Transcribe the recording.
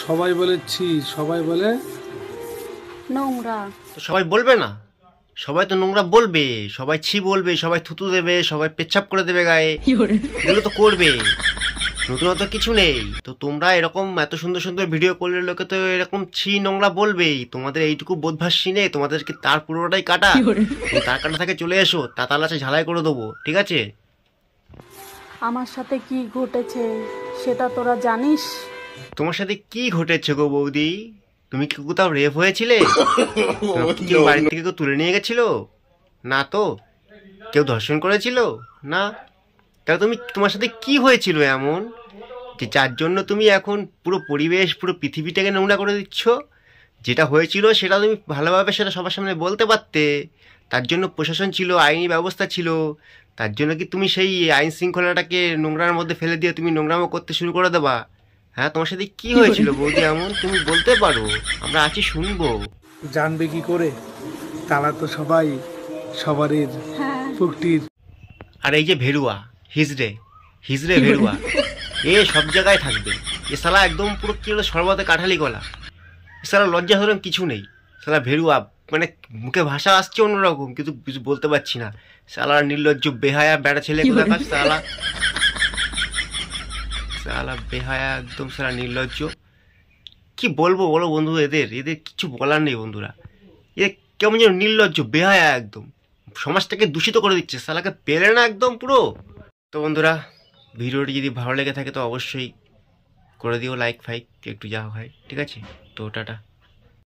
সবাই বলে ছি, সবাই বলে নোংরা। তো সবাই বলবে না? সবাই তো নোংরা বলবে, সবাই ছি বলবে, সবাই থুতু দেবে, সবাই পেচ্ছাপ করে দেবে গায়ে, এগুলো তো করবে। নতুনত্ব কিছু নেই। তো তোমরা এরকম এত সুন্দর সুন্দর ভিডিও করলে লোকে তো এরকম ছি নোংরা বলবেই। তোমাদের এইটুকু বোধভাসী নেই, তোমাদেরকে তার পুরোটাই কাটা। তুমি তার কাটা থেকে চলে এসো, তাতাল আছে ঝালাই করে দেবো, ঠিক আছে? আমার সাথে কি ঘটেছে সেটা তোরা জানিস? তোমার সাথে কি ঘটেছে গো বৌদি? তুমি কি কোথাও রেপ হয়েছিলে? তোমাকে কেউ বাড়ি থেকে কেউ তুলে নিয়ে গেছিল? না তো। কেউ ধর্ষণ করেছিল? না। তাহলে তোমার সাথে কি হয়েছিল এমন যে যার জন্য তুমি এখন পুরো পরিবেশ, পুরো পৃথিবীটাকে নোংরা করে দিচ্ছ? যেটা হয়েছিল সেটা তুমি ভালোভাবে সেটা সবার সামনে বলতে পারতে। তার জন্য প্রশাসন ছিল, আইনি ব্যবস্থা ছিল। তার জন্য কি তুমি সেই আইন শৃঙ্খলাটাকে নোংরার মধ্যে ফেলে দিয়ে তুমি নোংরামো করতে শুরু করে দেবা? হ্যাঁ, তোমার সাথে কি হয়েছিল বৌদি এমন? তুমি বলতে পারো, আমরা আছি, শুনবো। জানবে কি করে? তারা তো সবাই সবারই হ্যাঁ, প্রকৃতির। আর এই যে ভেরুয়া, হিজড়ে, হিজড়ে ভেরুয়া, এ সব জায়গায় থাকবে। এ শালা একদম পুরো কি হলো, সর্বতে কাঠালি গলা। এ শালা লজ্জা ধরম কিছু নেই। শালা ভেরুয়া, মানে মুখে ভাষা আসছে অন্যরকম, কিন্তু কিছু বলতে পারছি না। শালা নির্লজ্জ বেহায়া বেড়া ছেলে কোথাকার শালা। শালা বেহায়া একদম, শালা নির্লজ্জ। কি বলবো বলো বন্ধু, এদের এদের কিছু বলার নেই বন্ধুরা। এ কেমন যেন নির্লজ্জ বেহায়া একদম, সমাজটাকে দূষিত করে দিচ্ছে শালাকে পেলে না একদম পুরো। তো বন্ধুরা, ভিডিওটি যদি ভালো লেগে থাকে তো অবশ্যই করে দিও লাইক ফাইক, একটু যা হয়, ঠিক আছে? তো টাটা।